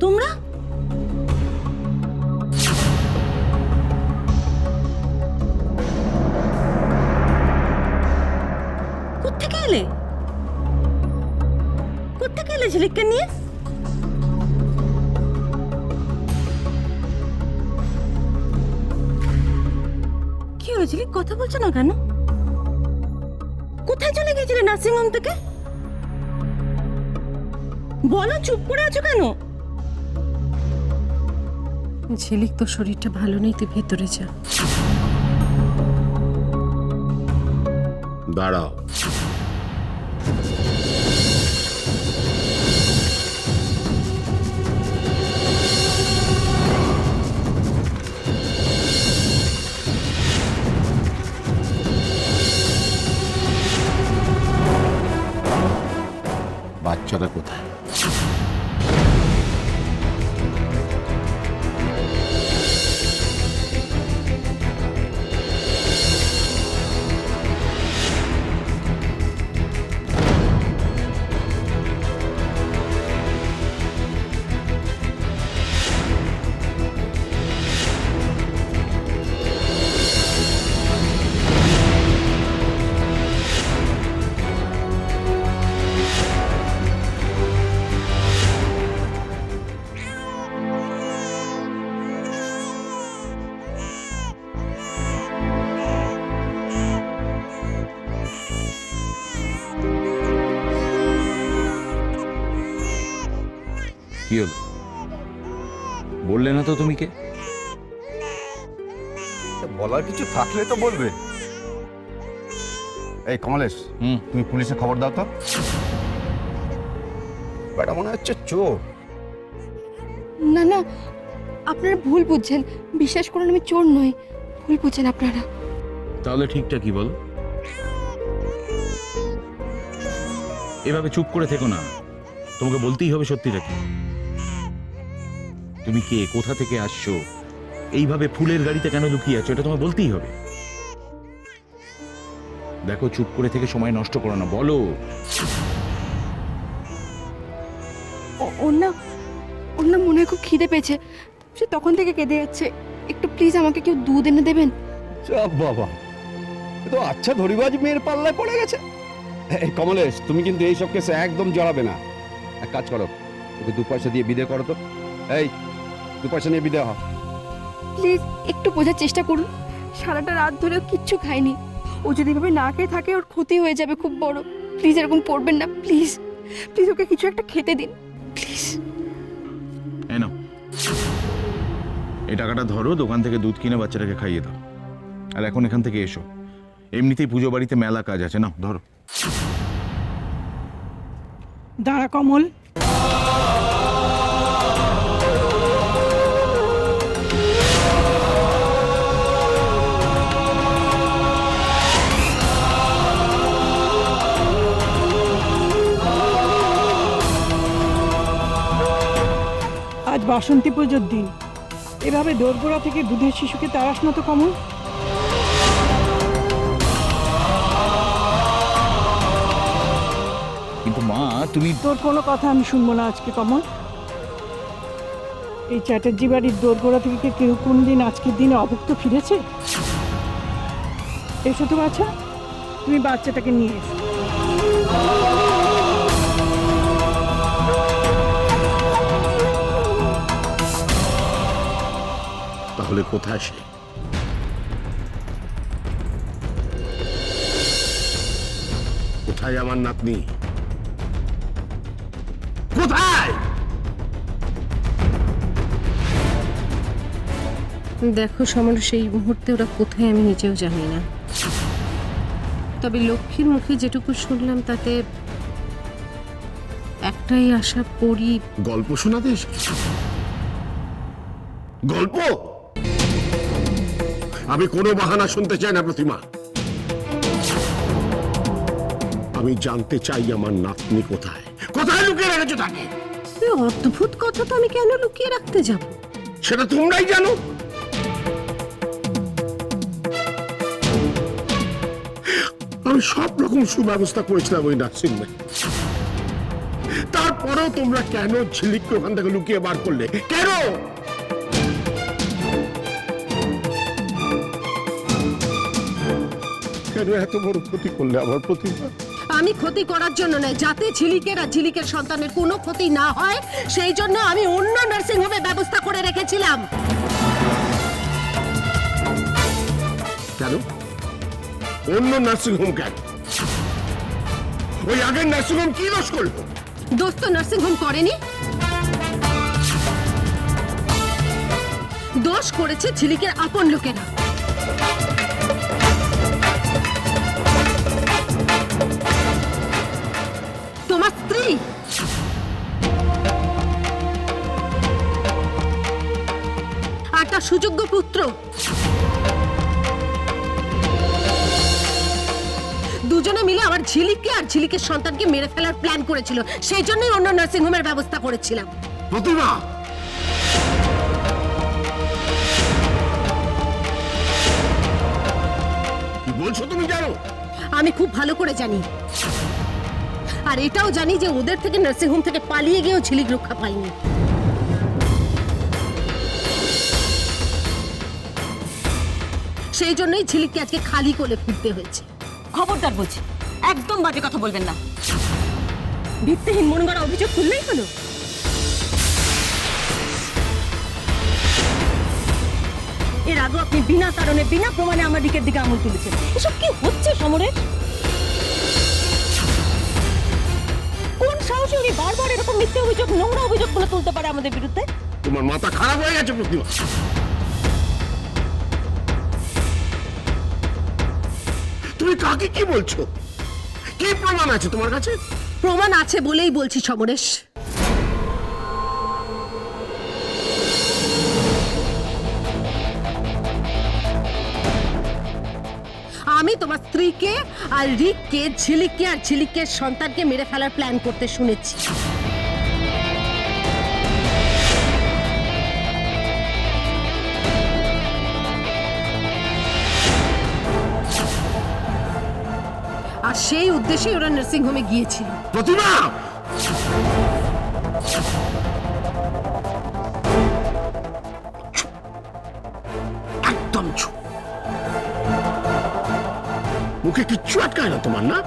তোমরা? কোত্থেকে এলে? কোত্থেকে এলে ঝিলিককে নিয়ে? কি হলো ঝিলিক, কথা বলছো না কেন? কোথায় চলে গেছিলে নার্সিংহোম থেকে? বলো, চুপ করে আছো কেন? ঝিলিক, তো শরীরটা ভালো নেই, তুই ভেতরে যা। দাঁড়াও। বাচ্চাটা কোথায়? কি হলো, বললে না তো তুমি কে? বলার কিছু থাকলে তো বলবে। এই কমলেশ, তুমি পুলিশে খবর দাও তো। বেটা মনে হচ্ছে চোর। না না, আপনারা ভুল বুঝছেন, বিশ্বাস করুন আমি চোর নই, ভুল বুঝছেন আপনারা। তাহলে ঠিকটা কি বলো? এভাবে চুপ করে থেকো না, তোমাকে বলতেই হবে সত্যিটা কি। তুমি কে, কোথা থেকে আসছো, এইভাবে ফুলের গাড়িতে কেন লুকিয়ে আছো, এটা তোমায় বলতেই হবে। দেখো, চুপ করে থেকে সময় নষ্ট করো না, বলো। ওর না মনে হয় খুব খিদে পেয়েছে, সে তখন থেকে কেঁদে যাচ্ছে। একটু প্লিজ আমাকে কেউ দুধ এনে দেবেন? চাপ বাবা, এ তো আচ্ছা ধরিবাজ মেয়ের পাল্লায় পড়ে গেছে। এই কমলেশ, তুমি কিন্তু এইসব কেসে একদম জড়াবে না। এক কাজ করো, ওকে 2 পয়সা দিয়ে বিদে করো তো। এই 2 পয়সা নিয়ে বিদে হও। প্লিজ একটু বোঝার চেষ্টা করুন, সারাটা রাত ধরেও কিচ্ছু খায়নি। ও যদি এভাবে না খেয়ে থাকে ওর ক্ষতি হয়ে যাবে খুব বড়। প্লিজ এরকম করবেন না, প্লিজ প্লিজ ওকে কিছু একটা খেতে দিন প্লিজ। এই নাও, এই টাকাটা ধরো, দোকান থেকে দুধ কিনে বাচ্চাটাকে খাইয়ে দাও। আর এখন এখান থেকে এসো, এমনিতেই পুজো বাড়িতে মেলা কাজ আছে, নাও ধরো। দাঁড়া কমল, আজ বাসন্তী পুজোর দিন, এভাবে দোরগোড়া থেকে দুধের শিশুকে তাড়াস না তো কমল। কিন্তু মা, তুমি তোর কোনো কথা আমি শুনবো না আজকে কমল। এই চ্যাটার্জি বাড়ির দোরগোড়া থেকে কি কেউ কোনদিন আজকের দিনে অভুক্ত ফিরেছে? এসো তো বাচ্চা, তুমি বাচ্চাটাকে নিয়ে এসো। তাহলে কোথায় সে? কোথায় আমার নাতনি? কোথায়? দেখো সমর, সেই মুহূর্তে ওরা কোথায় আমি নিজেও জানি না, তবে লক্ষ্মীর মুখে যেটুকু শুনলাম তাতে একটাই আশা, পড়ি গল্প শোনাতে এসেছো? গল্প? আমি কোনো বাহানা শুনতে চাই না প্রতিমা। আমি জানতে চাই আমার নাতনি কোথায়, কোথায় লুকিয়ে রেখেছো তাকে। এই অদ্ভুত কথা তো আমি কেন লুকিয়ে রাখতে যাব? সেটা তোমরাই জানো। আমি সব রকম সুব্যবস্থা করেছিলাম ওই নার্সিংহোমে, তারপর তারপরেও তোমরা কেন ঝিলিককে ওখান থেকে লুকিয়ে বার করলে? কেন? কেন এত বড় ক্ষতি করলে আমার প্রতিভা? আমি ক্ষতি করার জন্য নয়, যাতে ঝিলিকের আর ঝিলিকের সন্তানের কোনো ক্ষতি না হয় সেই জন্য আমি অন্য নার্সিং হোমে ব্যবস্থা করে রেখেছিলাম। কেন অন্য নার্সিং হোম? কেন ওই আগের নার্সিং হোম কি দোষ করলো? দোস্ত নার্সিং হোম করেনি, দোষ করেছে ঝিলিকের আপন লোকেরা। তোমার স্ত্রী আর তার সুযোগ্য পুত্র দুজনে মিলে আমার ঝিলিককে আর ঝিলিকের সন্তানকে মেরে ফেলার প্ল্যান করেছিল। সেই জন্যই অন্য নার্সিং হোমের ব্যবস্থা করেছিলাম। প্রতিভা, কি বলছো তুমি জানো? আমি খুব ভালো করে জানি, আর এটাও জানি যে ওদের থেকে নার্সিং হোম থেকে পালিয়ে গিয়েও ঝিলিক রক্ষা পায়নি। সেই জন্যই ঝিলিককে আজকে খালি কোলে ফিরতে হয়েছে। খবরদার বলছি, একদম বাজে কথা বলবেন না। ভিত্তিহীন মন গড়া অভিযোগ তুললেই হলো। এর আগে আপনি বিনা কারণে বিনা প্রমাণে আমার দিকের দিকে আঙুল তুলেছেন। এসব কি হচ্ছে সমরেশ? কোন সাহসে উনি বারবার এরকম মিথ্যে অভিযোগ, নোংরা অভিযোগগুলো তুলতে পারে আমাদের বিরুদ্ধে? তোমার মাথা খারাপ হয়ে গেছে প্রতিভা। তুমি কাকে কি বলছো? কি প্রমাণ আছে তোমার কাছে? প্রমাণ আছে বলেই বলছি সমরেশ। আমি তোমার স্ত্রীকে আর রিককে ঝিলিককে আর ঝিলিকের সন্তানকে মেরে ফেলার প্ল্যান করতে শুনেছি। আর সেই উদ্দেশ্যে ওরা নার্সিং হোমে গিয়েছিল। প্রতিভা, একদম চুপ। মুখে কিচ্ছু আটকায় না তোমার, না?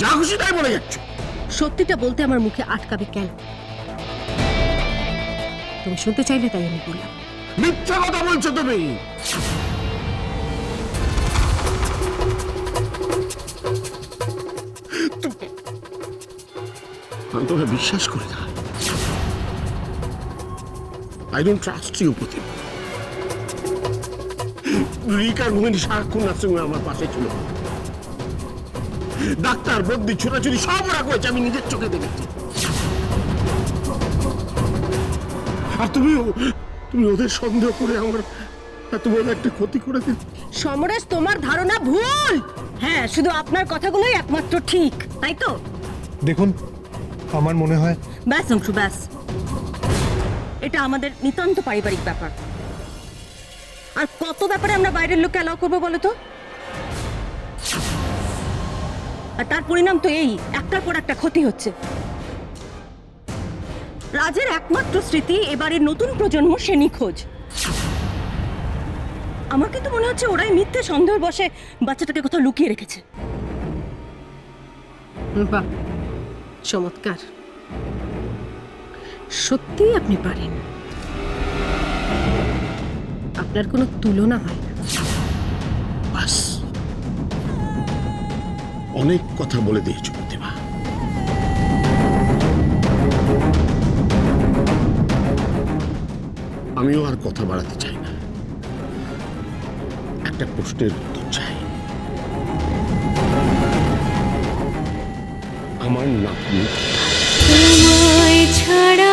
যা খুশি তাই বলে যাচ্ছ। সত্যিটা বলতে আমার মুখে আটকাবে কেন? তুমি শুনতে চাইলে তাই আমি বললাম। মিথ্যা কথা বলছো তুমি। আমি তোকে বিশ্বাস করি না। আই ডোন্ট ট্রাস্ট ইউ প্রতিভা। রিকা মোহিনী সারাক্ষণ নার্সিংহোমে আমার পাশে ছিল। ডাক্তার, বদ্যি, ছোটাছুটি সব ওরা করেছে, আমি নিজের চোখে দেখেছি। আর তুমি ওদের সন্দেহ করে আমার এত বড় একটা ক্ষতি করে দিল। সমরেশ, তোমার ধারণা ভুল। হ্যাঁ, শুধু আপনার কথাগুলোই একমাত্র ঠিক, তাই তো? দেখুন, আমার মনে হয় ব্যাস অংশু, ব্যাস। এটা আমাদের নিতান্ত পারিবারিক ব্যাপার। আর কত ব্যাপারে আমরা বাইরের লোককে অ্যালাউ করবো বলো তো? আর তার পরিণাম তো এই, একটার পর একটা ক্ষতি হচ্ছে। রাজের একমাত্র স্মৃতি এবারের নতুন প্রজন্ম, সে নিখোঁজ। আমার কিন্তু মনে হচ্ছে ওরাই মিথ্যে সন্দেহের বশে বাচ্চাটাকে কোথাও লুকিয়ে রেখেছে। বাহ, চমৎকার। সত্যি আপনি পারেন, আপনার কোনো তুলনা হয় না। বাস, অনেক কথা বলে দিয়েছো প্রতিভা। আমিও আর কথা বাড়াতে চাই না। একটা প্রশ্নের উত্তর চাই। আমার নাতনি তোমায় ছাড়া